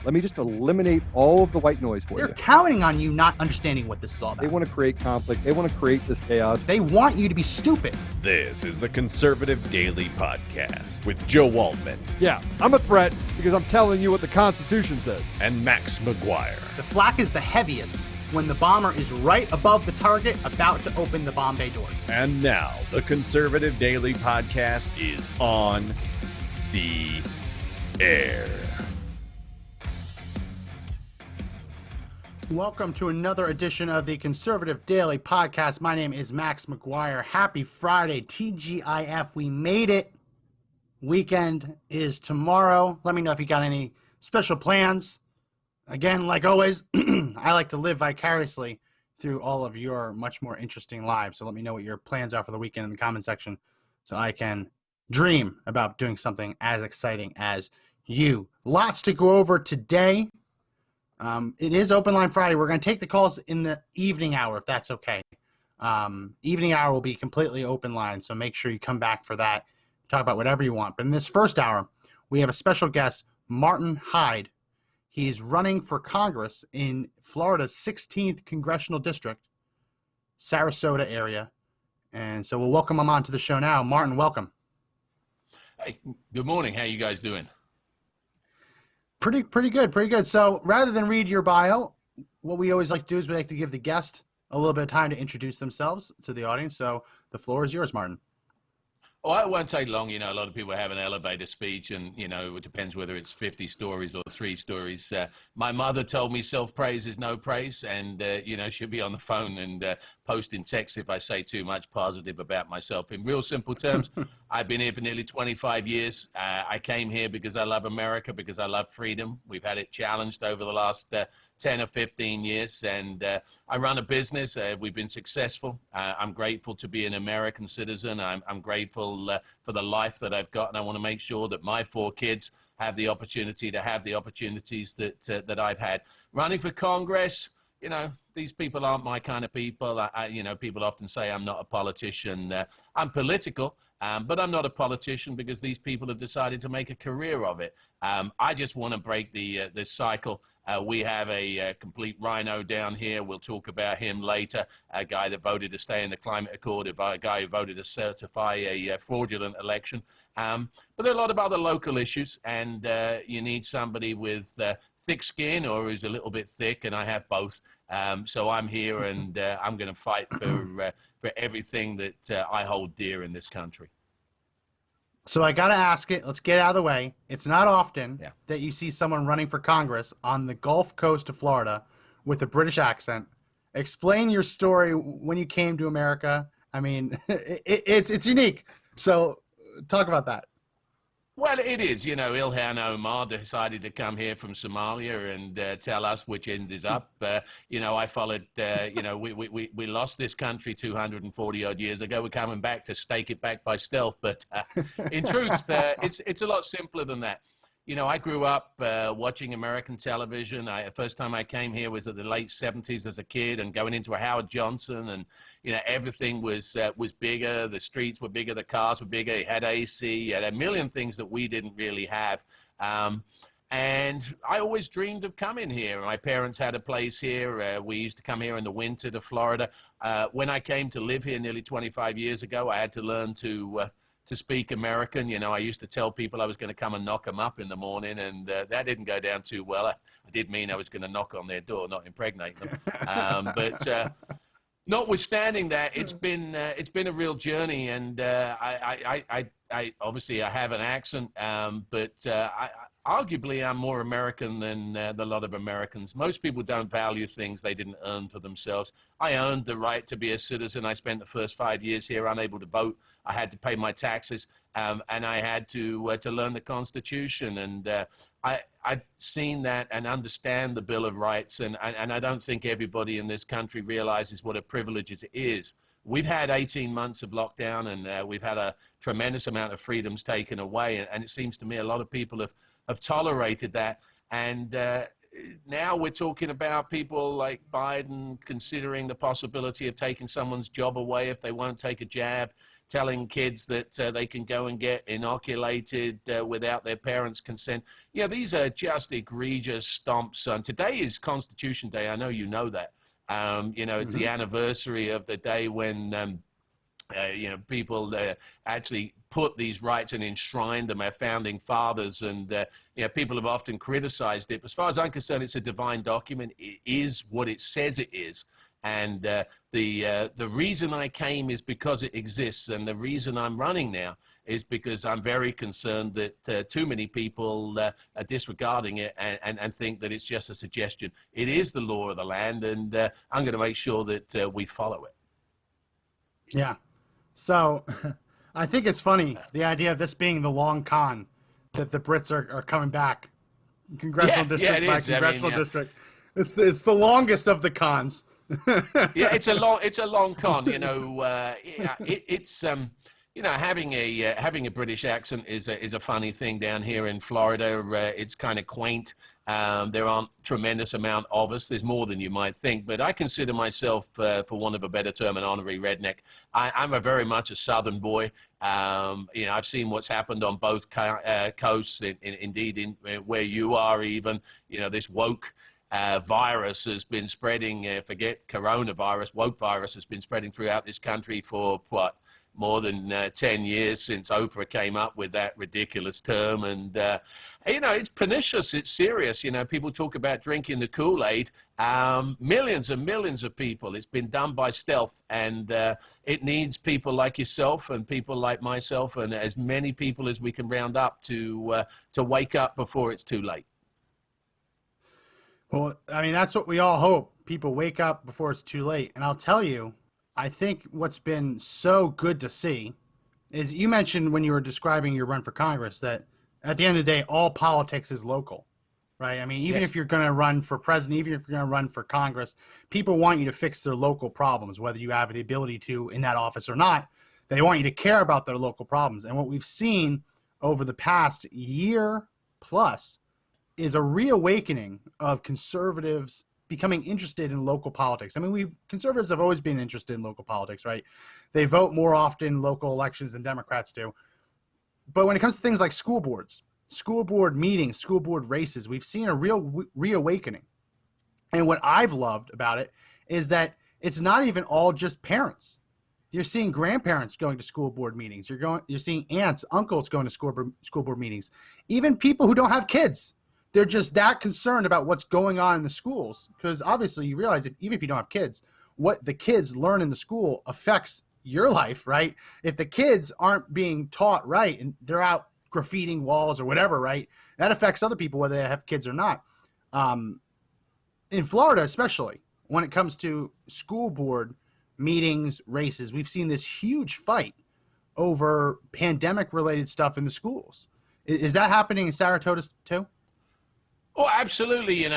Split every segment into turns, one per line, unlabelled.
Let me just eliminate all of the white noise for
They're
you.
counting on you not understanding what this is all
They
about.
want to create conflict. They want to create this chaos.
They want you to be stupid.
This is the Conservative Daily Podcast with Joe Waldman
Yeah, I'm a threat because I'm telling you what the Constitution says.
and Max McGuire.
The flak is the heaviest when the bomber is right above the target about to open the bomb bay doors.
And now the Conservative Daily Podcast is on the air.
Welcome to another edition of the Conservative Daily Podcast. My name is Max McGuire. Happy Friday, TGIF. We made it. Weekend is tomorrow. Let me know if you got any special plans. Again, like always, I like to live vicariously through all of your much more interesting lives. So let me know what your plans are for the weekend in the comment section so I can dream about doing something as exciting as you. Lots to go over today. It is Open Line Friday. We're going to take the calls in the evening hour, if that's okay. Evening hour will be completely open line, so make sure you come back for that. Talk about whatever you want. But in this first hour, we have a special guest, Martin Hyde. He's running for Congress in Florida's 16th Congressional District, Sarasota area. And so we'll welcome him onto the show now. Martin, welcome.
Hey, good morning. How you guys doing?
Pretty good. So rather than read your bio, what we always like to do is we like to give the guest a little bit of time to introduce themselves to the audience. So the floor is yours, Martin.
Oh, it won't take long. You know, a lot of people have an elevator speech and, you know, it depends whether it's 50 stories or 3 stories. My mother told me self-praise is no praise and, you know, she'll be on the phone and posting texts if I say too much positive about myself. In real simple terms, I've been here for nearly 25 years. I came here because I love America, because I love freedom. We've had it challenged over the last 10 or 15 years, and I run a business. We've been successful. I'm grateful to be an American citizen. I'm grateful for the life that I've got, and I want to make sure that my 4 kids have the opportunity to have the opportunities that I've had. Running for Congress, you know, these people aren't my kind of people. You know, people often say I'm not a politician. I'm political, but I'm not a politician because these people have decided to make a career of it. I just want to break the cycle. We have a complete rhino down here. We'll talk about him later. A guy that voted to stay in the climate accord, a guy who voted to certify a fraudulent election. But there are a lot of other local issues, and you need somebody with thick skin or who's a little bit thick, and I have both. So I'm here, and I'm going to fight for everything that I hold dear in this country.
So I got to ask it. Let's get it out of the way. It's not often
Yeah.
that you see someone running for Congress on the Gulf Coast of Florida with a British accent. Explain your story when you came to America. I mean, it's unique. So talk about that.
Well, it is. You know, Ilhan Omar decided to come here from Somalia and tell us which end is up. You know, I followed, you know, we lost this country 240 odd years ago. We're coming back to stake it back by stealth. But in truth, it's a lot simpler than that. You know, I grew up watching American television. The first time I came here was at the late 70s as a kid, and going into a Howard Johnson, and, you know, everything was bigger. The streets were bigger. The cars were bigger. It had AC. It had a million things that we didn't really have. And I always dreamed of coming here. My parents had a place here. We used to come here in the winter to Florida. When I came to live here nearly 25 years ago, I had to learn to speak American. You know, I used to tell people I was going to come and knock them up in the morning, and that didn't go down too well. I did mean I was going to knock on their door, not impregnate them. But notwithstanding that, it's been a real journey, and I obviously I have an accent, but arguably I'm more American than a lot of Americans. Most people don't value things they didn't earn for themselves. I earned the right to be a citizen. I spent the first 5 years here unable to vote. I had to pay my taxes, and I had to learn the Constitution. And I've seen that and understand the Bill of Rights, and I don't think everybody in this country realizes what a privilege it is. We've had 18 months of lockdown, and we've had a tremendous amount of freedoms taken away, and it seems to me a lot of people have tolerated that. And now we're talking about people like Biden considering the possibility of taking someone's job away if they won't take a jab, telling kids that they can go and get inoculated without their parents' consent. Yeah, these are just egregious stomps. Today is Constitution Day. I know you know that. It's the anniversary of the day when people actually put these rights and enshrined them, our founding fathers, and people have often criticized it. As far as I'm concerned, it's a divine document. It is what it says it is. And the reason I came is because it exists, and the reason I'm running now is because I'm very concerned that too many people are disregarding it and think that it's just a suggestion. It is the law of the land, and I'm going to make sure that we follow it.
Yeah. So I think it's funny, the idea of this being the long con, that the Brits are coming back. Congressional district by congressional district. It's the longest of the cons.
Yeah, it's a long con. Having a British accent is a funny thing down here in Florida. It's kind of quaint. There aren't tremendous amount of us. There's more than you might think, but I consider myself, for want of a better term, an honorary redneck. I'm a very much a Southern boy. I've seen what's happened on both coasts. Indeed, where you are, even this woke virus has been spreading. Forget coronavirus, woke virus has been spreading throughout this country for what? More than 10 years since Oprah came up with that ridiculous term. And, it's pernicious. It's serious. People talk about drinking the Kool-Aid. Millions and millions of people. It's been done by stealth. And it needs people like yourself and people like myself and as many people as we can round up to wake up before it's too late.
Well, I mean, that's what we all hope. People wake up before it's too late. And I'll tell you, I think what's been so good to see is you mentioned when you were describing your run for Congress that at the end of the day, all politics is local, right? I mean, even if you're going to run for president, even if you're going to run for Congress, people want you to fix their local problems, whether you have the ability to in that office or not. They want you to care about their local problems. And what we've seen over the past year plus is a reawakening of conservatives becoming interested in local politics. I mean, conservatives have always been interested in local politics, right? They vote more often in local elections than Democrats do. But when it comes to things like school boards, school board meetings, school board races, we've seen a real reawakening. And what I've loved about it is that it's not even all just parents. You're seeing grandparents going to school board meetings. You're seeing aunts, uncles going to school board meetings. Even people who don't have kids. They're just that concerned about what's going on in the schools, because obviously you realize even if you don't have kids, what the kids learn in the school affects your life, right? If the kids aren't being taught right and they're out graffitiing walls or whatever, right, that affects other people whether they have kids or not. In Florida especially, when it comes to school board meetings, races, we've seen this huge fight over pandemic-related stuff in the schools. Is that happening in Saratoga too?
Oh, absolutely.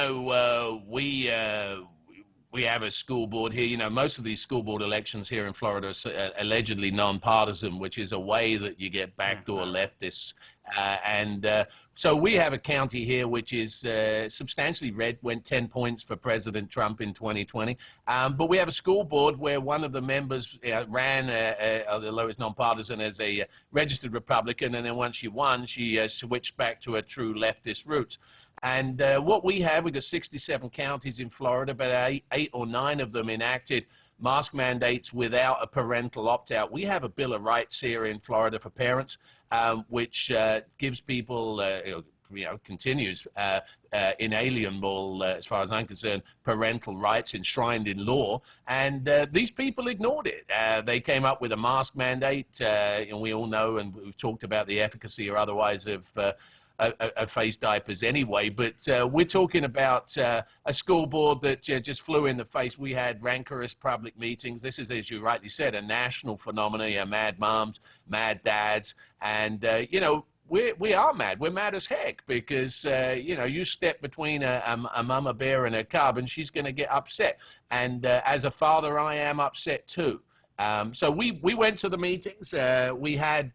We have a school board here. Most of these school board elections here in Florida are allegedly nonpartisan, which is a way that you get backdoor leftists. So we have a county here which is substantially red, went 10 points for President Trump in 2020. But we have a school board where one of the members ran, although it's nonpartisan, as a registered Republican. And then once she won, she switched back to her true leftist roots. And what we've got 67 counties in Florida, but eight or nine of them enacted mask mandates without a parental opt-out. We have a Bill of Rights here in Florida for parents, which gives people, continues inalienable, as far as I'm concerned, parental rights enshrined in law. And these people ignored it. They came up with a mask mandate, and we all know, and we've talked about the efficacy or otherwise of face diapers anyway, but we're talking about a school board that just flew in the face. We had rancorous public meetings. This is, as you rightly said, a national phenomenon. Mad moms, mad dads, and we are mad. We're mad as heck because you step between a mama bear and a cub, and she's going to get upset. And as a father, I am upset too. So we went to the meetings. We had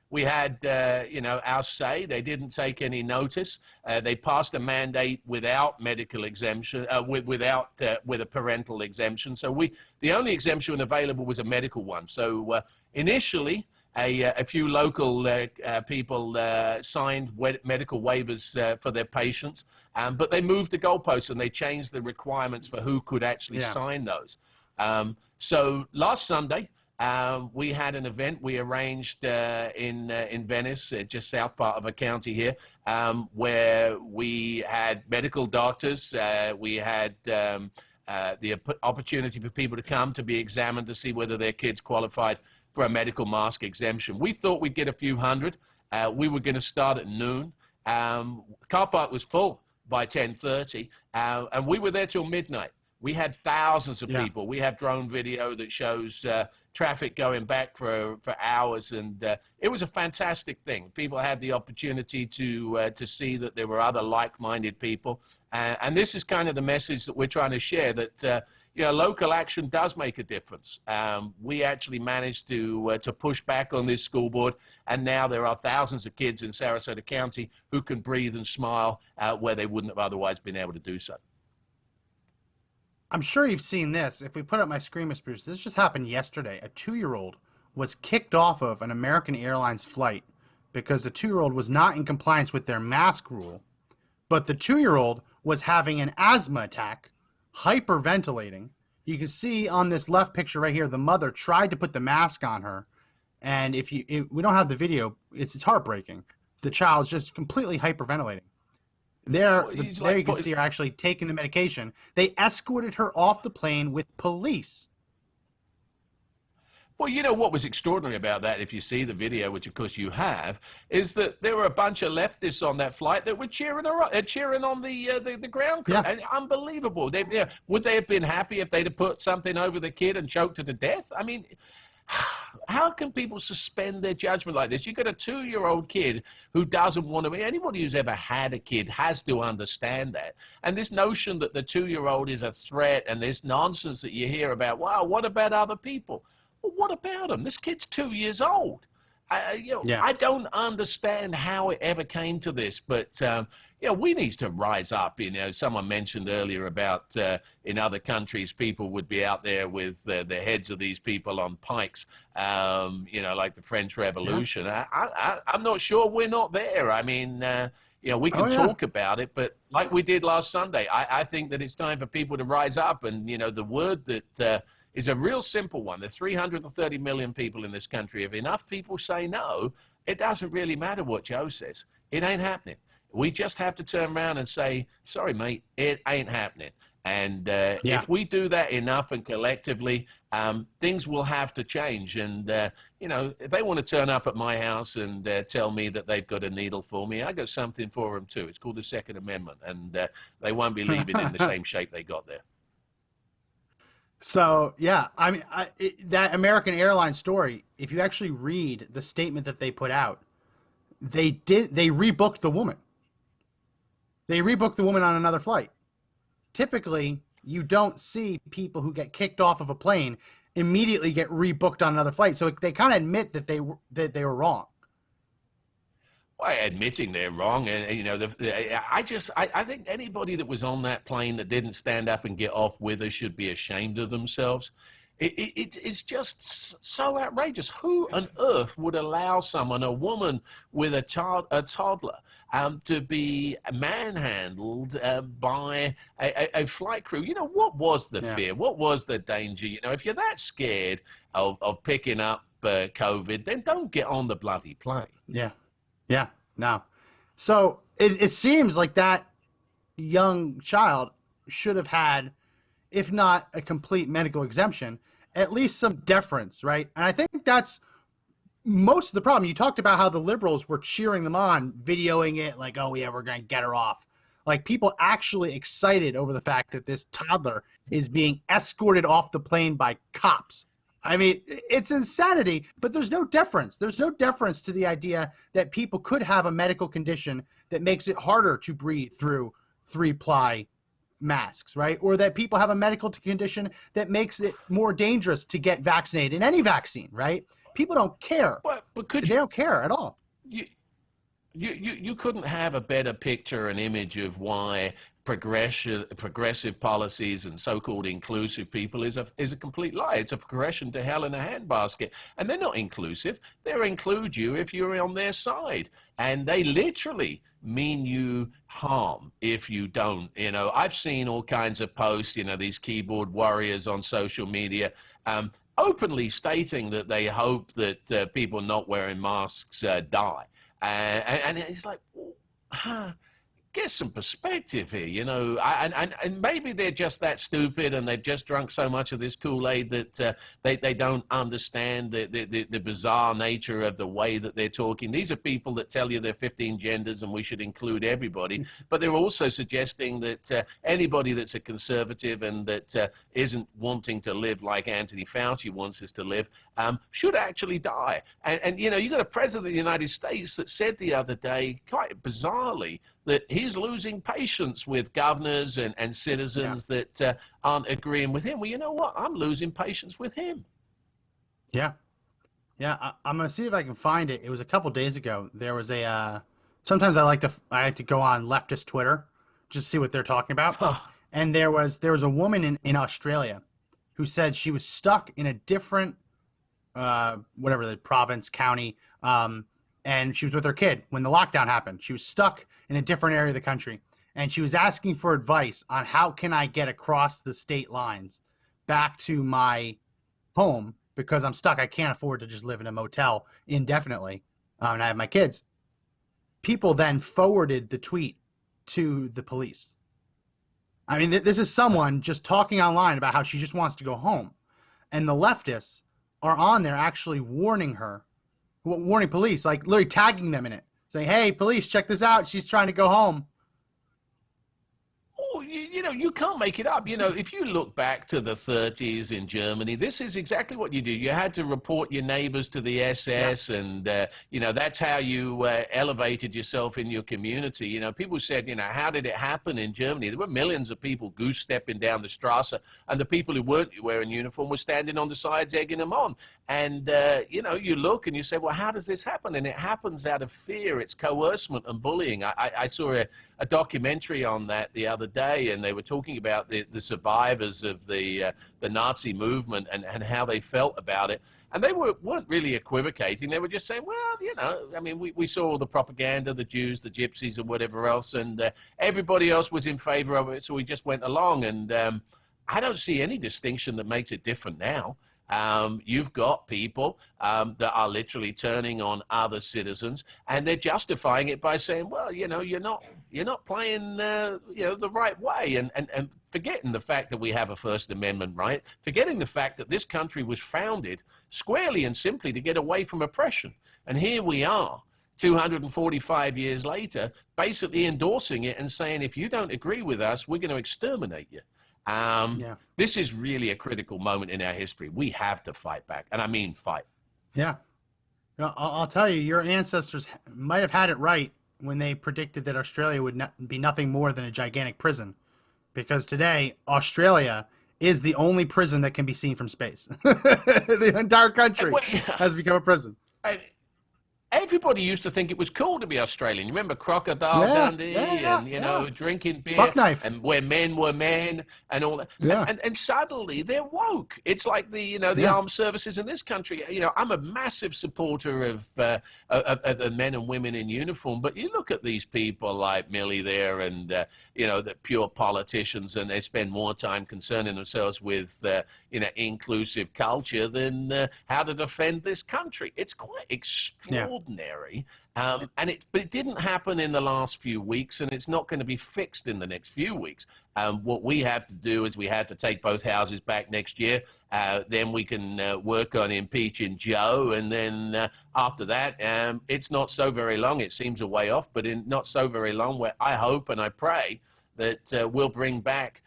We had, our say. They didn't take any notice. They passed a mandate without medical exemption, with a parental exemption. So the only exemption available was a medical one. So initially, a few local people signed medical waivers for their patients, but they moved the goalposts and they changed the requirements for who could actually sign those. So last Sunday, we had an event we arranged in Venice, just south part of a county here, where we had medical doctors. We had the opportunity for people to come to be examined to see whether their kids qualified for a medical mask exemption. We thought we'd get a few hundred. We were going to start at noon. The car park was full by 10:30, and we were there till midnight. We had thousands of people. We have drone video that shows traffic going back for hours, and it was a fantastic thing. People had the opportunity to see that there were other like-minded people, and this is kind of the message that we're trying to share, that local action does make a difference. We actually managed to push back on this school board, and now there are thousands of kids in Sarasota County who can breathe and smile where they wouldn't have otherwise been able to do so.
I'm sure you've seen this. If we put up my screen, Mr. Bruce, this just happened yesterday. A 2-year-old was kicked off of an American Airlines flight because the 2-year-old was not in compliance with their mask rule, but the 2-year-old was having an asthma attack, hyperventilating. You can see on this left picture right here, the mother tried to put the mask on her, and if we don't have the video, it's heartbreaking. The child's just completely hyperventilating. There you can see her actually taking the medication. They escorted her off the plane with police.
Well, you know what was extraordinary about that, if you see the video, which of course you have, is that there were a bunch of leftists on that flight that were cheering on the ground crew.
Yeah.
Unbelievable. Would they have been happy if they'd have put something over the kid and choked her to death? I mean, how can people suspend their judgment like this? You've got a 2-year-old kid who doesn't want to be. Anybody who's ever had a kid has to understand that. And this notion that the 2-year-old is a threat, and this nonsense that you hear about, wow, what about other people? Well, what about them? This kid's 2 years old. I don't understand how it ever came to this, but we need to rise up. Someone mentioned earlier about in other countries, people would be out there with the heads of these people on pikes, like the French Revolution. I'm not sure we're not there. I mean, we can talk about it, but like we did last Sunday, I think that it's time for people to rise up. And, the word that is a real simple one. There's 330 million people in this country. If enough people say no, it doesn't really matter what Joe says. It ain't happening. We just have to turn around and say, sorry, mate, it ain't happening. And if we do that enough and collectively, things will have to change. And, if they want to turn up at my house and tell me that they've got a needle for me, I got something for them too. It's called the Second Amendment, and they won't be leaving in the same shape they got there.
So, I mean, that American Airlines story, if you actually read the statement that they put out, they rebooked the woman. They rebooked the woman on another flight. Typically, you don't see people who get kicked off of a plane immediately get rebooked on another flight. So they kind of admit that they were wrong.
Well, admitting they're wrong, and I think anybody that was on that plane that didn't stand up and get off with us should be ashamed of themselves. It's just so outrageous. Who on earth would allow a woman with a toddler, to be manhandled by a flight crew? What was the fear? What was the danger? If you're that scared of picking up COVID, then don't get on the bloody plane.
Yeah, no. So it seems like that young child should have had, if not a complete medical exemption, at least some deference, right? And I think that's most of the problem. You talked about how the liberals were cheering them on, videoing it like, oh yeah, we're going to get her off. Like, people actually excited over the fact that this toddler is being escorted off the plane by cops. I mean, it's insanity, but there's no deference. There's no deference to the idea that people could have a medical condition that makes it harder to breathe through 3-ply masks, right? Or that people have a medical condition that makes it more dangerous to get vaccinated in any vaccine, right? People don't care.
But could
They don't care at all.
you you couldn't have a better picture and image of why progressive policies and so-called inclusive people is a complete lie. It's a progression to hell in a handbasket. And they're not inclusive. They'll include you if you're on their side. And they literally mean you harm if you don't. You know, I've seen all kinds of posts, you know, these keyboard warriors on social media, openly stating that they hope that people not wearing masks die. And it's like, get some perspective here, you know. And maybe they're just that stupid and they've just drunk so much of this Kool-Aid that they don't understand the bizarre nature of the way that they're talking. These are people that tell you there are 15 genders and we should include everybody, but they're also suggesting that anybody that's a conservative and that isn't wanting to live like Anthony Fauci wants us to live should actually die. And you know, you got a president of the United States that said the other day, quite bizarrely, that he's losing patience with governors and citizens that aren't agreeing with him. Well, you know what? I'm losing patience with him.
Yeah. Yeah, I'm going to see if I can find it. It was a couple days ago. There was a sometimes I like to go on leftist Twitter just to see what they're talking about. And there was a woman in Australia who said she was stuck in a different whatever the province, county, and she was with her kid when the lockdown happened. She was stuck in a different area of the country, and she was asking for advice on how can I get across the state lines back to my home because I'm stuck. I can't afford to just live in a motel indefinitely, and I have my kids. People then forwarded the tweet to the police. I mean, this is someone just talking online about how she just wants to go home, and the leftists are on there actually warning police, like literally tagging them in it, saying, hey, police, check this out. She's trying to go home.
Oh, you know, you can't make it up. You know, if you look back to the 30s in Germany, this is exactly what you do. You had to report your neighbors to the SS, and, you know, that's how you elevated yourself in your community. You know, people said, you know, how did it happen in Germany? There were millions of people goose-stepping down the Strasse, and the people who weren't wearing uniform were standing on the sides egging them on. And, you know, you look and you say, well, how does this happen? And it happens out of fear. It's coercement and bullying. I saw a documentary on that the other day, and they were talking about the survivors of the Nazi movement and how they felt about it. And they weren't really equivocating. They were just saying, well, you know, I mean, we saw all the propaganda, the Jews, the gypsies, and whatever else, and everybody else was in favor of it, so we just went along. And I don't see any distinction that makes it different now. You've got people that are literally turning on other citizens, and they're justifying it by saying, well, you know, you're not playing you know, the right way, and forgetting the fact that we have a First Amendment right, forgetting the fact that this country was founded squarely and simply to get away from oppression. And here we are 245 years later basically endorsing it and saying, if you don't agree with us, we're going to exterminate you. This is really a critical moment in our history. We have to fight back, and I mean fight.
Yeah. I'll tell you, your ancestors might have had it right when they predicted that Australia would be nothing more than a gigantic prison, because today Australia is the only prison that can be seen from space. The entire country has become a prison.
Everybody used to think it was cool to be Australian. You remember Crocodile Dundee and, you know, drinking beer
Buckknife.
and where men wwere men and all that.
Yeah.
And suddenly they're woke. It's like the, you know, the armed services in this country. You know, I'm a massive supporter of the men and women in uniform, but you look at these people like Millie there and, you know, the pure politicians, and they spend more time concerning themselves with, you know, inclusive culture than how to defend this country. It's quite extraordinary. But it didn't happen in the last few weeks, and it's not going to be fixed in the next few weeks. What we have to do is we have to take both houses back next year. Then we can work on impeaching Joe, and then after that, it's not so very long. It seems a way off, but in not so very long, where I hope and I pray that we'll bring back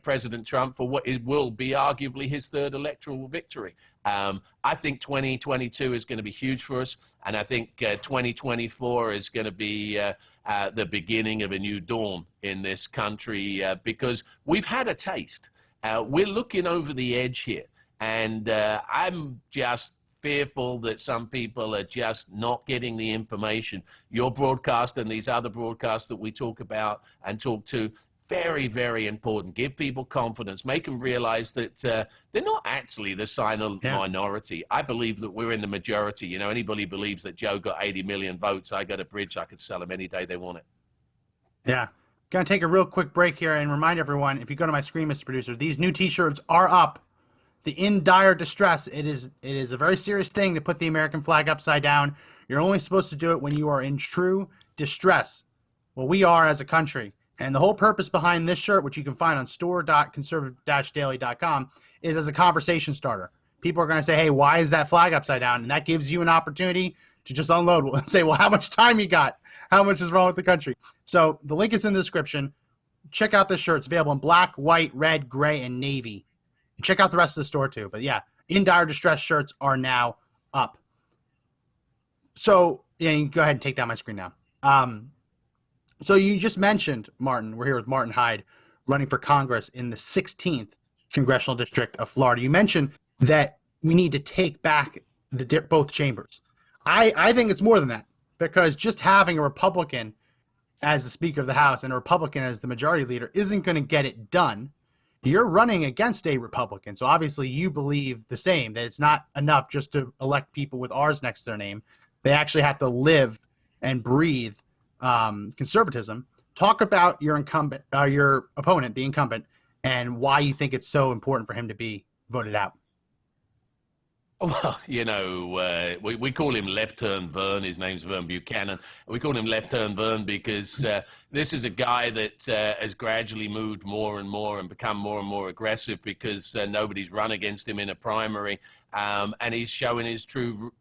President Trump for what it will be arguably his third electoral victory. I think 2022 is going to be huge for us, and I think 2024 is going to be the beginning of a new dawn in this country because we've had a taste. We're looking over the edge here, and I'm just fearful that some people are just not getting the information. Your broadcast and these other broadcasts that we talk about and talk to, very, very important. Give people confidence. Make them realize that they're not actually the silent minority. I believe that we're in the majority. You know, anybody believes that Joe got 80 million votes, I got a bridge, I could sell them any day they want it.
Yeah. Going to take a real quick break here and remind everyone, if you go to my screen, Mr. Producer, these new T-shirts are up. The In Dire Distress. It is a very serious thing to put the American flag upside down. You're only supposed to do it when you are in true distress. Well, we are as a country. And the whole purpose behind this shirt, which you can find on store.conservative-daily.com, is as a conversation starter. People are going to say, hey, why is that flag upside down? And that gives you an opportunity to just unload and say, well, how much time you got? How much is wrong with the country? So the link is in the description. Check out this shirt. It's available in black, white, red, gray, and navy. And check out the rest of the store too. But yeah, In Dire Distress shirts are now up. So yeah, you can go ahead and take down my screen now. So you just mentioned, Martin, we're here with Martin Hyde, running for Congress in the 16th Congressional District of Florida. You mentioned that we need to take back both chambers. I think it's more than that, because just having a Republican as the Speaker of the House and a Republican as the Majority Leader isn't going to get it done. You're running against a Republican, so obviously you believe the same, that it's not enough just to elect people with R's next to their name. They actually have to live and breathe conservatism. Talk about your opponent, the incumbent, and why you think it's so important for him to be voted out.
Well, you know, we call him Left Turn Vern. His name's Vern Buchanan. We call him Left Turn Vern because this is a guy that has gradually moved more and more and become more and more aggressive because nobody's run against him in a primary. And he's showing his true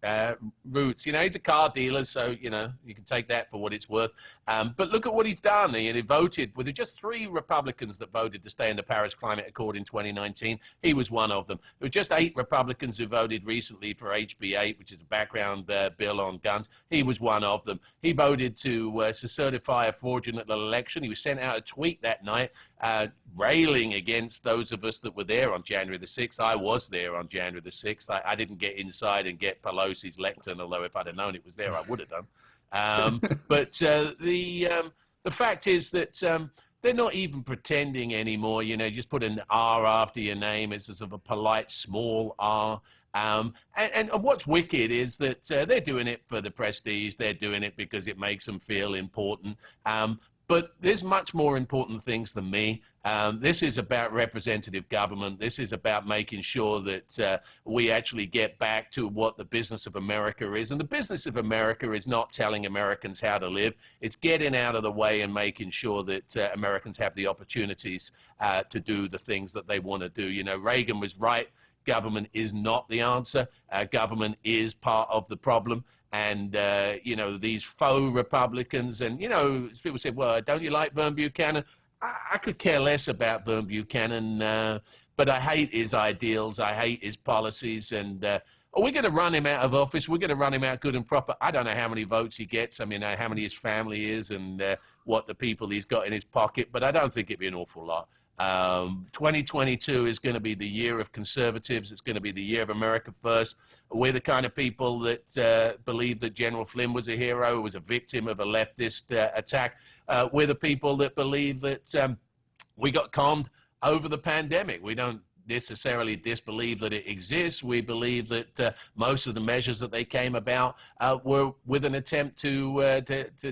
roots. You know, he's a car dealer, so, you know, you can take that for what it's worth. But look at what he's done. He voted with just 3 Republicans that voted to stay in the Paris Climate Accord in 2019. He was one of them. There were just 8 Republicans who voted recently for HB 8, which is a background bill on guns. He was one of them. He voted to certify a fraudulent election. He was sent out a tweet that night railing against those of us that were there on January the 6th. I was there on January the 6th. I didn't get inside and get Pelosi's lectern, although if I'd have known it was there, I would have done. But the fact is that they're not even pretending anymore. You know, just put an R after your name. It's sort of a polite small R. And what's wicked is that they're doing it for the prestige. They're doing it because it makes them feel important. But there's much more important things than me. This is about representative government. This is about making sure that we actually get back to what the business of America is. And the business of America is not telling Americans how to live. It's getting out of the way and making sure that Americans have the opportunities to do the things that they want to do. You know, Reagan was right. Government is not the answer. Government is part of the problem. And, you know, these faux Republicans and, you know, people say, well, don't you like Vern Buchanan? I could care less about Vern Buchanan, but I hate his ideals. I hate his policies. And are we going to run him out of office? We're going to run him out good and proper. I don't know how many votes he gets. I mean, how many his family is and what the people he's got in his pocket. But I don't think it'd be an awful lot. 2022 is going to be the year of conservatives. It's going to be the year of America first. We're the kind of people that believe that General Flynn was a hero, was a victim of a leftist attack. We're the people that believe that we got conned over the pandemic. We don't necessarily disbelieve that it exists. We believe that most of the measures that they came about were with an attempt to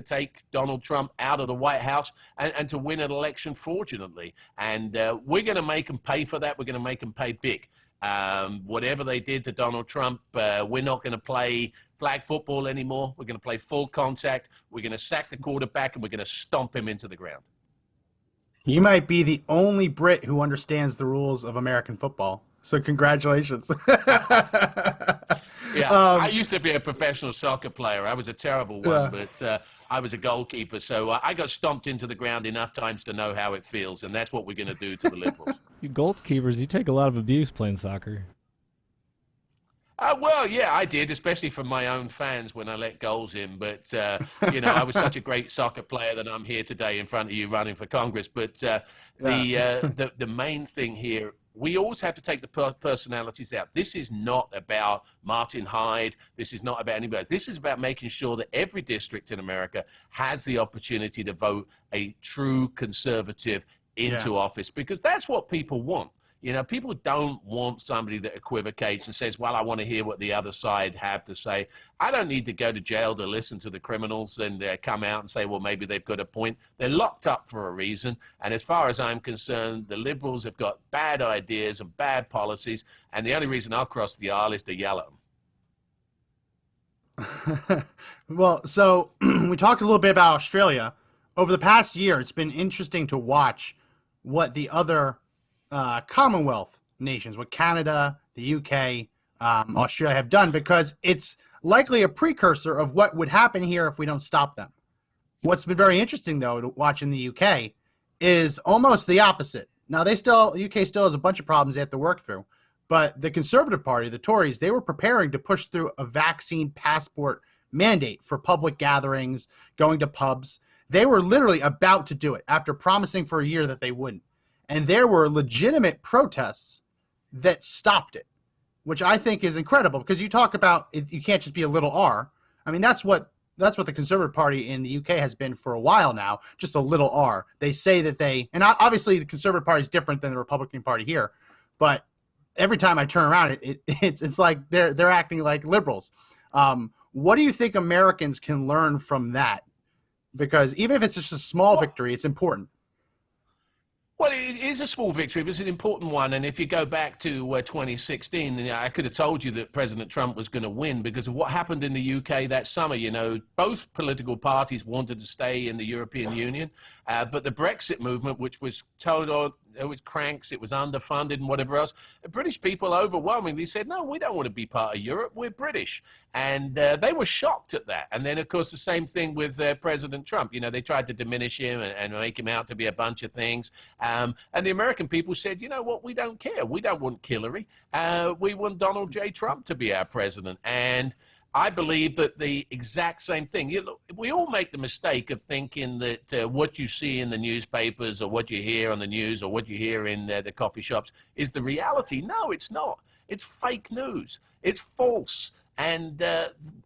take Donald Trump out of the White House and to win an election fraudulently. And we're going to make them pay for that. We're going to make them pay big. Whatever they did to Donald Trump, we're not going to play flag football anymore. We're going to play full contact. We're going to sack the quarterback and we're going to stomp him into the ground.
You might be the only Brit who understands the rules of American football. So congratulations.
Yeah, I used to be a professional soccer player. I was a terrible one, but I was a goalkeeper. So I got stomped into the ground enough times to know how it feels, and that's what we're going to do to the liberals.
You goalkeepers, you take a lot of abuse playing soccer.
Well, yeah, I did, especially from my own fans when I let goals in. But, you know, I was such a great soccer player that I'm here today in front of you running for Congress. But the main thing here We always have to take the personalities out. This is not about Martin Hyde. This is not about anybody else. This is about making sure that every district in America has the opportunity to vote a true conservative into office, because that's what people want. You know, people don't want somebody that equivocates and says, well, I want to hear what the other side have to say. I don't need to go to jail to listen to the criminals and come out and say, well, maybe they've got a point. They're locked up for a reason. And as far as I'm concerned, the liberals have got bad ideas and bad policies. And the only reason I'll cross the aisle is to yell at them.
Well, so we talked a little bit about Australia. Over the past year, it's been interesting to watch what the other Commonwealth nations, what Canada, the UK, Australia have done, because it's likely a precursor of what would happen here if we don't stop them. What's been very interesting, though, to watch in the UK is almost the opposite. Now, UK still has a bunch of problems they have to work through, but the Conservative Party, the Tories, they were preparing to push through a vaccine passport mandate for public gatherings, going to pubs. They were literally about to do it after promising for a year that they wouldn't. And there were legitimate protests that stopped it, which I think is incredible, because you talk about it, you can't just be a little R. I mean, that's what the Conservative Party in the UK has been for a while now, just a little R. They say that and obviously the Conservative Party is different than the Republican Party here, but every time I turn around, it's like they're acting like liberals. What do you think Americans can learn from that? Because even if it's just a small victory, it's important.
Well, it is a small victory, but it's an important one. And if you go back to 2016, I could have told you that President Trump was going to win because of what happened in the UK that summer. You know, both political parties wanted to stay in the European Union, but the Brexit movement, which was told it was cranks, it was underfunded and whatever else, the British people overwhelmingly said, no, we don't want to be part of Europe, we're British. And they were shocked at that. And then, of course, the same thing with President Trump. You know, they tried to diminish him and make him out to be a bunch of things. And the American people said, you know what, we don't care. We don't want Hillary. We want Donald J. Trump to be our president. And I believe that the exact same thing. You know, we all make the mistake of thinking that what you see in the newspapers or what you hear on the news or what you hear in the coffee shops is the reality. No, it's not. It's fake news. It's false. And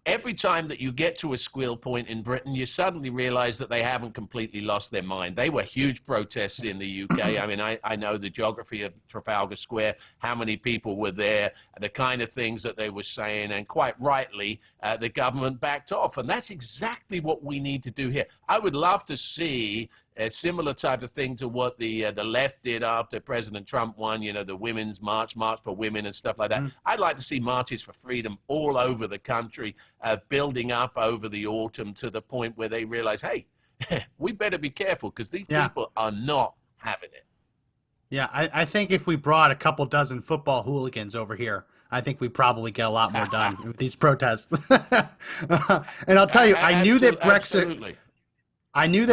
every time that you get to a squeal point in Britain, you suddenly realize that they haven't completely lost their mind. They were huge protests in the UK. I mean, I know the geography of Trafalgar Square, how many people were there, the kind of things that they were saying, and quite rightly, the government backed off. And that's exactly what we need to do here. I would love to see a similar type of thing to what the left did after President Trump won, you know, the women's march for women and stuff like that. I'd like to see marches for freedom all over the country, building up over the autumn to the point where they realize, hey, we better be careful because these people are not having it.
Yeah, I think if we brought a couple dozen football hooligans over here, I think we probably get a lot more done with these protests. And I'll tell you, I knew that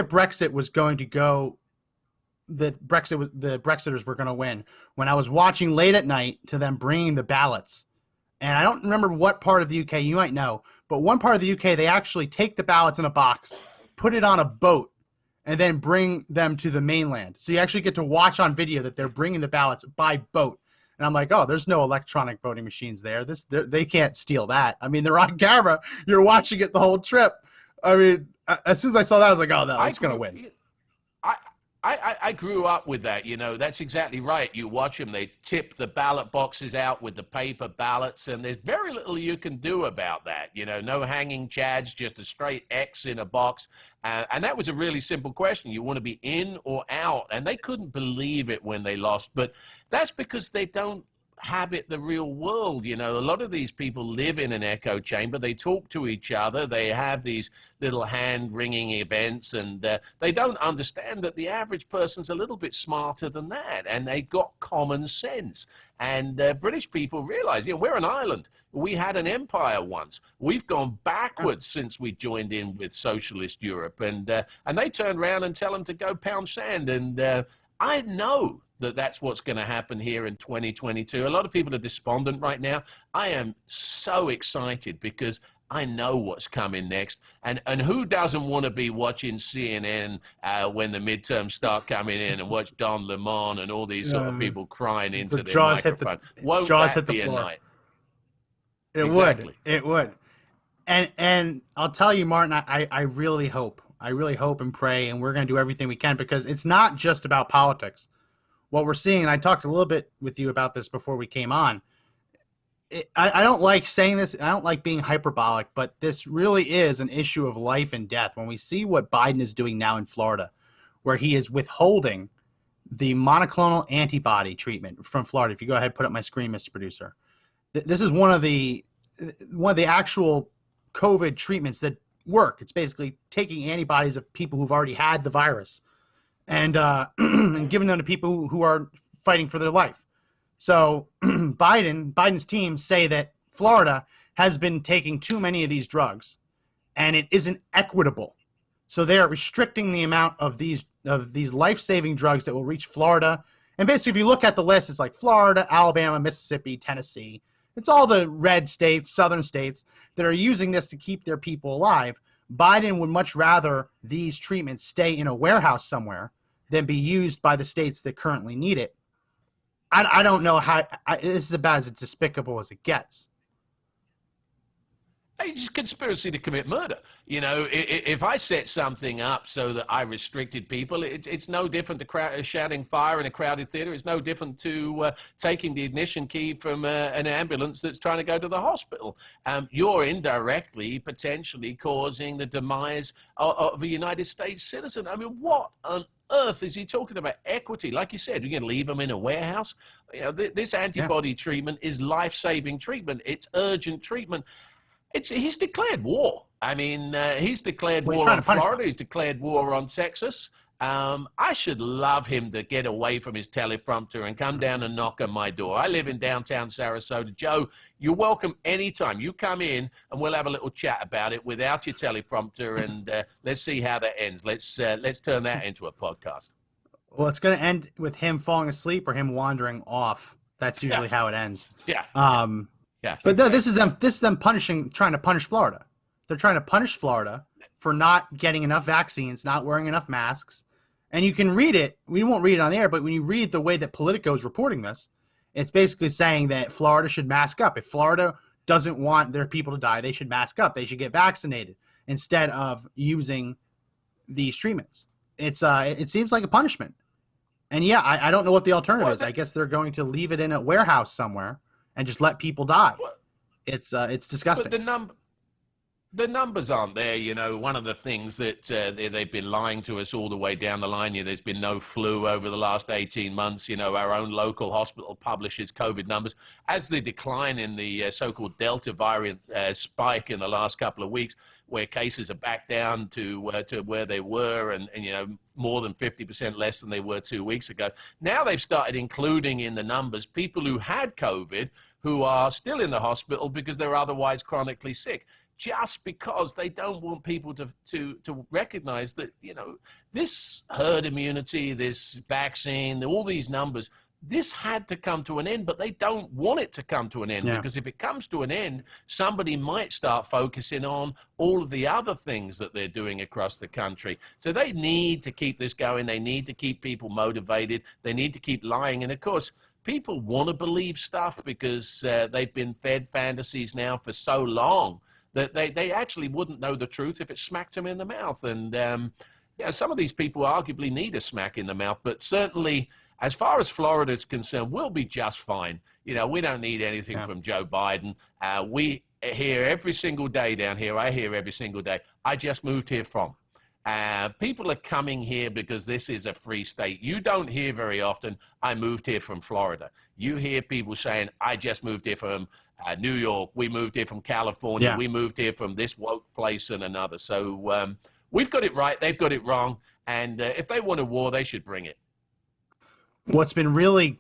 Brexit was going to go, the Brexiters were going to win when I was watching late at night to them bringing the ballots. And I don't remember what part of the UK, you might know, but one part of the UK, they actually take the ballots in a box, put it on a boat, and then bring them to the mainland. So you actually get to watch on video that they're bringing the ballots by boat. And I'm like, oh, there's no electronic voting machines there. They can't steal that. I mean, they're on camera. You're watching it the whole trip. I mean, as soon as I saw that, I was like, oh, no, it's going to win.
I grew up with that, you know. That's exactly right. You watch them, they tip the ballot boxes out with the paper ballots, and there's very little you can do about that. You know, no hanging chads, just a straight X in a box. And that was a really simple question. You want to be in or out? And they couldn't believe it when they lost. But that's because they don't habit the real world. You know, a lot of these people live in an echo chamber. They talk to each other. They have these little hand-wringing events, and they don't understand that the average person's a little bit smarter than that, and they've got common sense. And British people realize, you know, we're an island. We had an empire once. We've gone backwards since we joined in with socialist Europe, and they turn around and tell them to go pound sand. And I know that that's what's going to happen here in 2022. A lot of people are despondent right now. I am so excited because I know what's coming next. And who doesn't want to be watching CNN when the midterms start coming in and watch Don Lemon and all these sort of people crying
The
into their
jaws hit
microphone? Won't that
the
be a
floor.
night?
It
Exactly.
would. It would. And I'll tell you, Martin, I really hope. I really hope and pray, and we're going to do everything we can, because it's not just about politics. What we're seeing, and I talked a little bit with you about this before we came on. I don't like saying this. I don't like being hyperbolic, but this really is an issue of life and death. When we see what Biden is doing now in Florida, where he is withholding the monoclonal antibody treatment from Florida. If you go ahead, put up my screen, Mr. Producer. This is one of the actual COVID treatments that work. It's basically taking antibodies of people who've already had the virus and and giving them to people who are fighting for their life. So Biden's team say that Florida has been taking too many of these drugs, and it isn't equitable. So they are restricting the amount of these life-saving drugs that will reach Florida. And basically, if you look at the list, it's like Florida, Alabama, Mississippi, Tennessee. It's all the red states, southern states that are using this to keep their people alive. Biden would much rather these treatments stay in a warehouse somewhere than be used by the states that currently need it. I don't know how this is about as despicable as it gets.
It's conspiracy to commit murder. You know, if I set something up so that I restricted people, it's no different to shouting fire in a crowded theater. It's no different to taking the ignition key from an ambulance that's trying to go to the hospital. You're indirectly, potentially causing the demise of a United States citizen. I mean, what on earth is he talking about? Equity? Like you said, you're going to leave them in a warehouse? You know, this antibody treatment is life-saving treatment. It's urgent treatment. He's declared war. I mean, he's declared war on Florida. He's declared war on Texas. I should love him to get away from his teleprompter and come down and knock on my door. I live in downtown Sarasota. Joe, you're welcome anytime. You come in and we'll have a little chat about it without your teleprompter, and let's see how that ends. Let's turn that into a podcast.
Well, it's going to end with him falling asleep or him wandering off. That's usually how it ends.
Yeah.
Yeah. But no, this is them trying to punish Florida. They're trying to punish Florida for not getting enough vaccines, not wearing enough masks. And you can read it. We won't read it on the air, but when you read the way that Politico is reporting this, it's basically saying that Florida should mask up. If Florida doesn't want their people to die, they should mask up. They should get vaccinated instead of using these treatments. It seems like a punishment. And yeah, I don't know what the alternative is. I guess they're going to leave it in a warehouse somewhere and just let people die. It's disgusting.
But the numbers aren't there. You know, one of the things that they've been lying to us all the way down the line, there's been no flu over the last 18 months. You know, our own local hospital publishes COVID numbers. As the decline in the so-called Delta variant spike in the last couple of weeks, where cases are back down to where they were and, you know, more than 50% less than they were 2 weeks ago. Now they've started including in the numbers people who had COVID who are still in the hospital because they're otherwise chronically sick, just because they don't want people to recognize that, you know, this herd immunity, this vaccine, all these numbers, this had to come to an end, but they don't want it to come to an end, because if it comes to an end, somebody might start focusing on all of the other things that they're doing across the country. So they need to keep this going. They need to keep people motivated. They need to keep lying. And of course, people want to believe stuff because they've been fed fantasies now for so long that they actually wouldn't know the truth if it smacked them in the mouth. And yeah, some of these people arguably need a smack in the mouth, but certainly as far as Florida is concerned, we'll be just fine. You know, we don't need anything from Joe Biden. We hear every single day down here. I hear every single day. I just moved here from. People are coming here because this is a free state. You don't hear very often, I moved here from Florida. You hear people saying, I just moved here from New York. We moved here from California. Yeah. We moved here from this woke place and another. So we've got it right. They've got it wrong. And if they want a war, they should bring it.
What's been really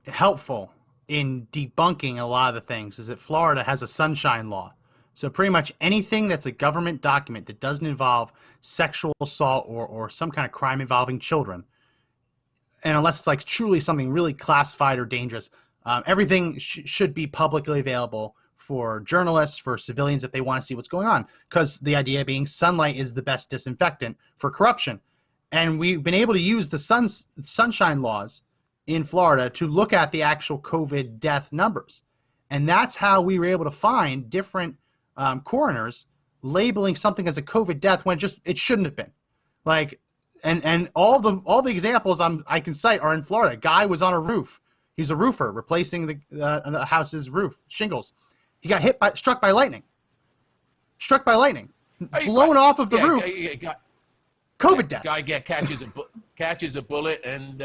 helpful in debunking a lot of the things is that Florida has a sunshine law. So pretty much anything that's a government document that doesn't involve sexual assault or some kind of crime involving children, and unless it's like truly something really classified or dangerous, everything should be publicly available for journalists, for civilians if they want to see what's going on, because the idea being sunlight is the best disinfectant for corruption. And we've been able to use the sunshine laws in Florida to look at the actual COVID death numbers. And that's how we were able to find different coroners labeling something as a COVID death when it shouldn't have been. Like, and all the examples I can cite are in Florida. A guy was on a roof. He was a roofer replacing the house's roof shingles. He got struck by lightning. Blown off of the roof. COVID death.
Guy catches a bullet, and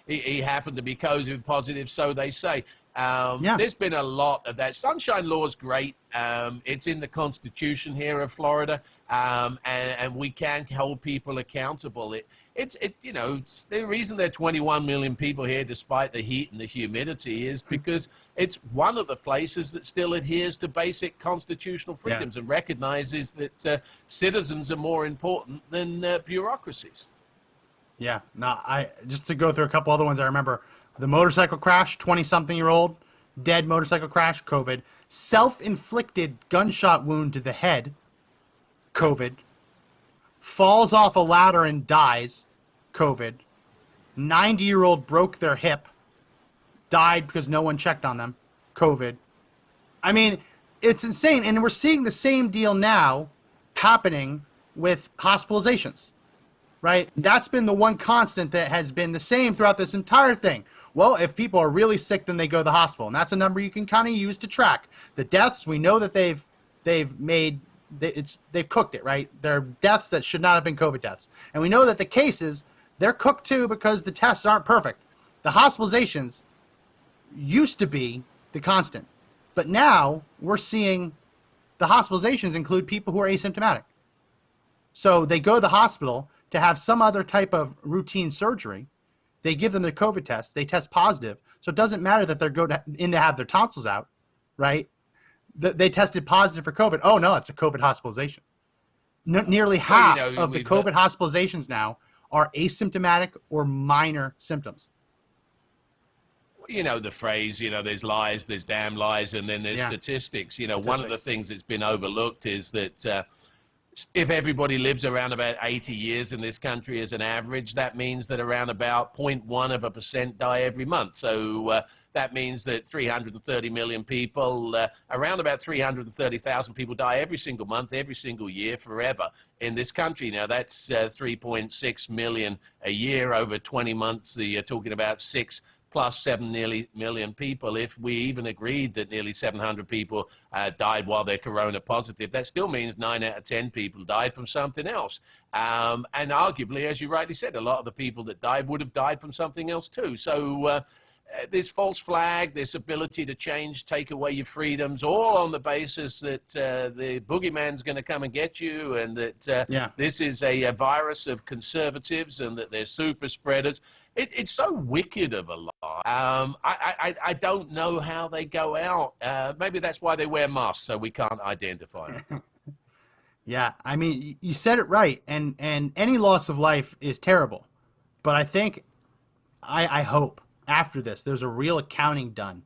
he happened to be COVID positive, so they say. There's been a lot of that. Sunshine law is great. It's in the Constitution here of Florida, and we can hold people accountable. The reason there are 21 million people here, despite the heat and the humidity, is because it's one of the places that still adheres to basic constitutional freedoms and recognizes that citizens are more important than bureaucracies.
Yeah. No, just to go through a couple other ones I remember. The motorcycle crash, 20-something-year-old, dead motorcycle crash, COVID. Self-inflicted gunshot wound to the head, COVID. Falls off a ladder and dies, COVID. 90-year-old broke their hip, died because no one checked on them, COVID. I mean, it's insane. And we're seeing the same deal now happening with hospitalizations, right? That's been the one constant that has been the same throughout this entire thing. Well, if people are really sick, then they go to the hospital, and that's a number you can kind of use to track the deaths. We know that they've cooked it, right? They're deaths that should not have been COVID deaths, and we know that the cases, they're cooked too because the tests aren't perfect. The hospitalizations used to be the constant, but now we're seeing the hospitalizations include people who are asymptomatic. So they go to the hospital to have some other type of routine surgery. They give them the COVID test. They test positive. So it doesn't matter that they're going in to have their tonsils out, right? They tested positive for COVID. Oh, no, it's a COVID hospitalization. Nearly half of the COVID hospitalizations now are asymptomatic or minor symptoms.
You know the phrase, there's lies, there's damn lies, and then there's statistics. One of the things that's been overlooked is that if everybody lives around about 80 years in this country as an average, that means that around about 0.1% die every month. So that means that 330 million people, around about 330,000 people die every single month, every single year, forever in this country. Now, that's 3.6 million a year over 20 months. You're talking about 6 plus 7 nearly million people. If we even agreed that nearly 700 people died while they're corona positive, that still means 9 out of 10 people died from something else. And arguably, as you rightly said, a lot of the people that died would have died from something else too. So this false flag, this ability to take away your freedoms, all on the basis that the boogeyman's going to come and get you, and that this is a virus of conservatives, and that they're super spreaders. It's so wicked of a lie. I don't know how they go out. Maybe that's why they wear masks, so we can't identify them.
Yeah, I mean, you said it right, and any loss of life is terrible. But I think, I hope, after this, there's a real accounting done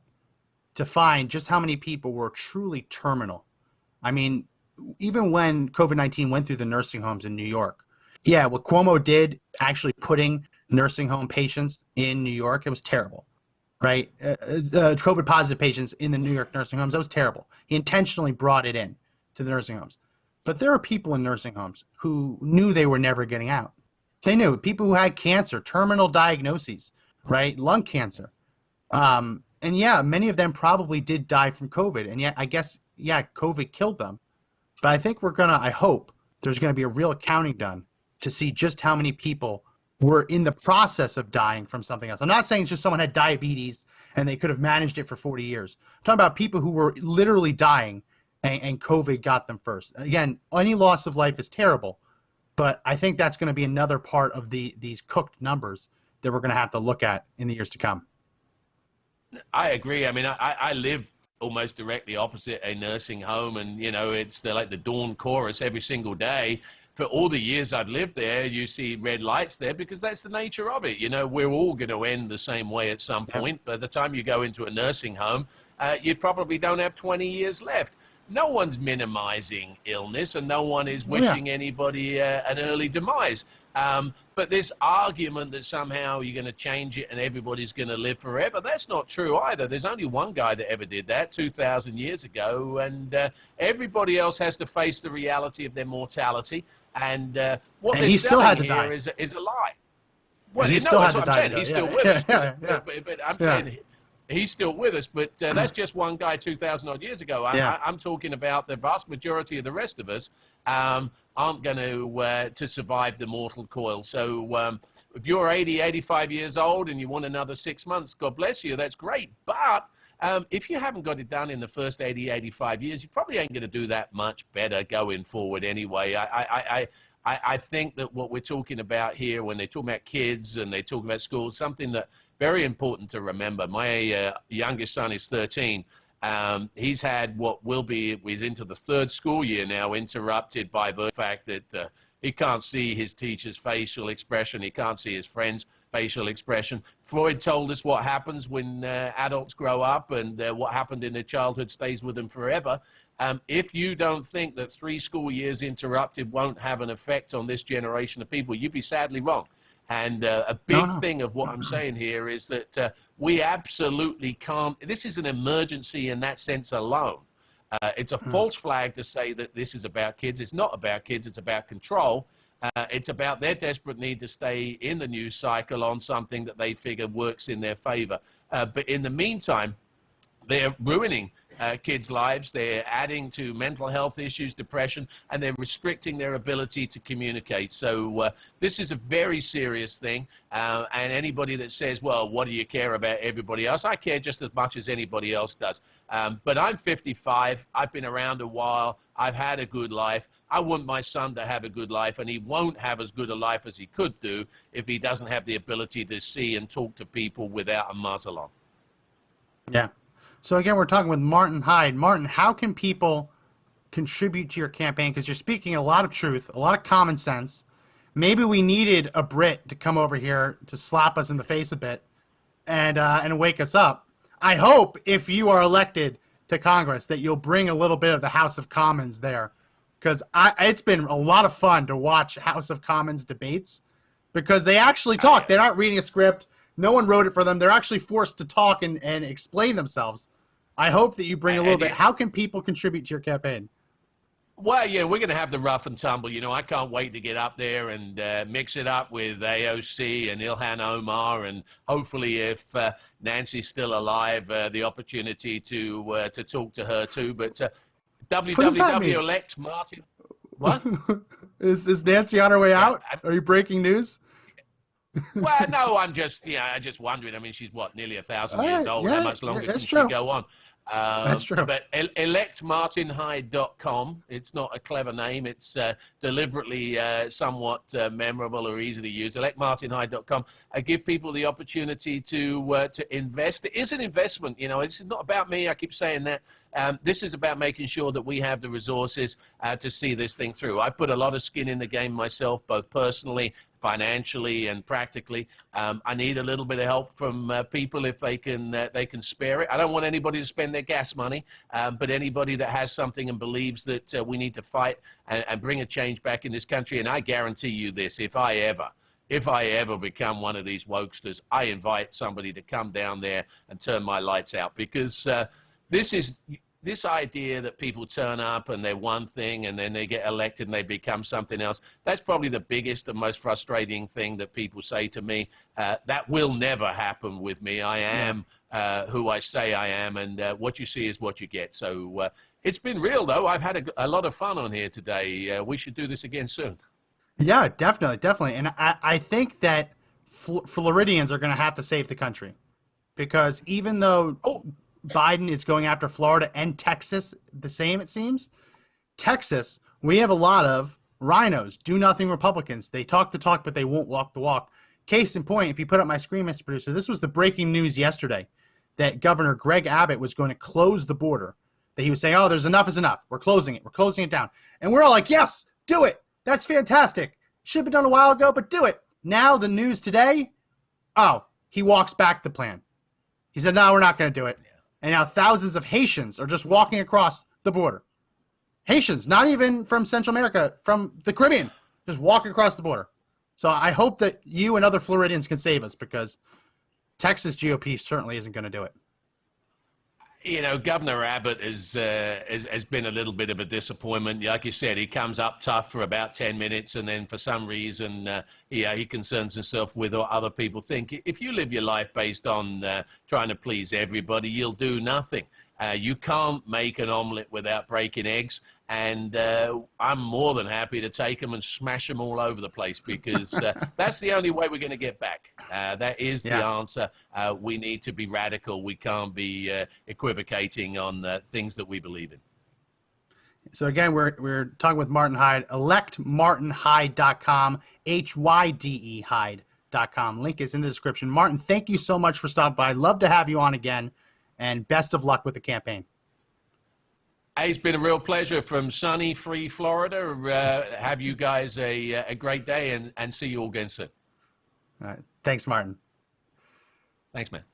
to find just how many people were truly terminal. I mean, even when COVID-19 went through the nursing homes in New York, what Cuomo did, actually putting nursing home patients in New York, it was terrible, right? COVID positive patients in the New York nursing homes, that was terrible. He intentionally brought it in to the nursing homes. But there are people in nursing homes who knew they were never getting out. They knew people who had cancer, terminal diagnoses, right? Lung cancer. And many of them probably did die from COVID. And yet, I guess, COVID killed them. But I think I hope there's going to be a real accounting done to see just how many people were in the process of dying from something else. I'm not saying it's just someone had diabetes and they could have managed it for 40 years. I'm talking about people who were literally dying and COVID got them first. Again, any loss of life is terrible, but I think that's going to be another part of these cooked numbers that we're going to have to look at in the years to come.
I agree. I mean, I live almost directly opposite a nursing home, and it's like the dawn chorus every single day. for all the years I've lived there, you see red lights there because that's the nature of it. You know, we're all going to end the same way at some point. By the time you go into a nursing home, you probably don't have 20 years left. No one's minimizing illness, and no one is wishing anybody an early demise. But this argument that somehow you're going to change it and everybody's going to live forever, that's not true either. There's only one guy that ever did that 2,000 years ago, and everybody else has to face the reality of their mortality. And what
and
they're
he still had
selling
to
here
die.
is a lie. Well,
he
no,
still
that's
had
what
to
I'm
die.
saying. He's still with us. But I'm saying he's still with us. But that's just one guy 2,000 odd years ago. I'm talking about the vast majority of the rest of us aren't going to survive the mortal coil. So if you're 80, 85 years old and you want another 6 months, God bless you. That's great. But if you haven't got it done in the first 80, 85 years, you probably ain't going to do that much better going forward anyway. I think that what we're talking about here, when they talk about kids and they talk about schools, something that very important to remember. My youngest son is 13. He's had what will be, he's into the third school year now, interrupted by the fact that he can't see his teacher's facial expression. He can't see his friend's facial expression. Freud told us what happens when adults grow up, and what happened in their childhood stays with them forever. If you don't think that 3 school years interrupted won't have an effect on this generation of people, you'd be sadly wrong. And a big thing of what I'm saying here is that we absolutely can't. This is an emergency in that sense alone. It's a false flag to say that this is about kids. It's not about kids. It's about control. It's about their desperate need to stay in the news cycle on something that they figure works in their favor. But in the meantime, they're ruining kids' lives. They're adding to mental health issues, depression, and they're restricting their ability to communicate. So this is a very serious thing. And anybody that says, well, what do you care about everybody else? I care just as much as anybody else does. But I'm 55. I've been around a while. I've had a good life. I want my son to have a good life, and he won't have as good a life as he could do if he doesn't have the ability to see and talk to people without a muzzle on.
Yeah. So again, we're talking with Martin Hyde. Martin, how can people contribute to your campaign? Because you're speaking a lot of truth, a lot of common sense. Maybe we needed a Brit to come over here to slap us in the face a bit and wake us up. I hope if you are elected to Congress that you'll bring a little bit of the House of Commons there, because it's been a lot of fun to watch House of Commons debates because they actually talk. They're not reading a script. No one wrote it for them. They're actually forced to talk and explain themselves. I hope that you bring a little bit. How can people contribute to your campaign?
Well, yeah, we're going to have the rough and tumble. You know, I can't wait to get up there and mix it up with AOC and Ilhan Omar, and hopefully, if Nancy's still alive, the opportunity to talk to her too. But www elect Martin. What?
Is Nancy on her way out? Are you breaking news?
Well, no, I'm just wondering. I mean, she's what, nearly 1,000 years old. How much longer can she go on?
That's true.
But electmartinhyde.com. It's not a clever name. It's deliberately somewhat memorable or easy to use. Electmartinhyde.com. I give people the opportunity to invest. It is an investment. You know, this is not about me. I keep saying that. This is about making sure that we have the resources to see this thing through. I put a lot of skin in the game myself, both personally, financially, and practically. I need a little bit of help from people if they can spare it. I don't want anybody to spend their gas money, but anybody that has something and believes that we need to fight and bring a change back in this country. And I guarantee you this: if I ever become one of these wokesters, I invite somebody to come down there and turn my lights out, because this idea that people turn up and they're one thing and then they get elected and they become something else, that's probably the biggest and most frustrating thing that people say to me. That will never happen with me. I am who I say I am, and what you see is what you get. So it's been real, though. I've had a lot of fun on here today. We should do this again soon. Yeah, definitely. And I think that Floridians are going to have to save the country, because even though Biden is going after Florida and Texas the same, it seems, Texas, we have a lot of rhinos, do-nothing Republicans. They talk the talk, but they won't walk the walk. Case in point, if you put up my screen, Mr. Producer, this was the breaking news yesterday, that Governor Greg Abbott was going to close the border, that he was saying, oh, there's enough is enough. We're closing it. We're closing it down. And we're all like, yes, do it.
That's fantastic. Should have been done a while ago, but do it. Now the news today, oh, he walks back the plan. He said, no, we're not going to do it. And now thousands of Haitians are just walking across the border. Haitians, not even from Central America, from the Caribbean, just walking across the border. So I hope that you and other Floridians can save us, because Texas GOP certainly isn't going to do it.
You know, Governor Abbott has been a little bit of a disappointment. Like you said, he comes up tough for about 10 minutes, and then for some reason, he concerns himself with what other people think. If you live your life based on trying to please everybody, you'll do nothing. You can't make an omelet without breaking eggs, and I'm more than happy to take them and smash them all over the place, because that's the only way we're going to get back. That is the answer. We need to be radical. We can't be equivocating on things that we believe in.
So again, we're talking with Martin Hyde. electmartinhyde.com, HYDE Hyde.com. Link is in the description. Martin, thank you so much for stopping by. Love to have you on again. And best of luck with the campaign.
Hey, it's been a real pleasure from sunny, free Florida. Have you guys a great day, and see you all again soon.
All right. Thanks, Martin.
Thanks, man.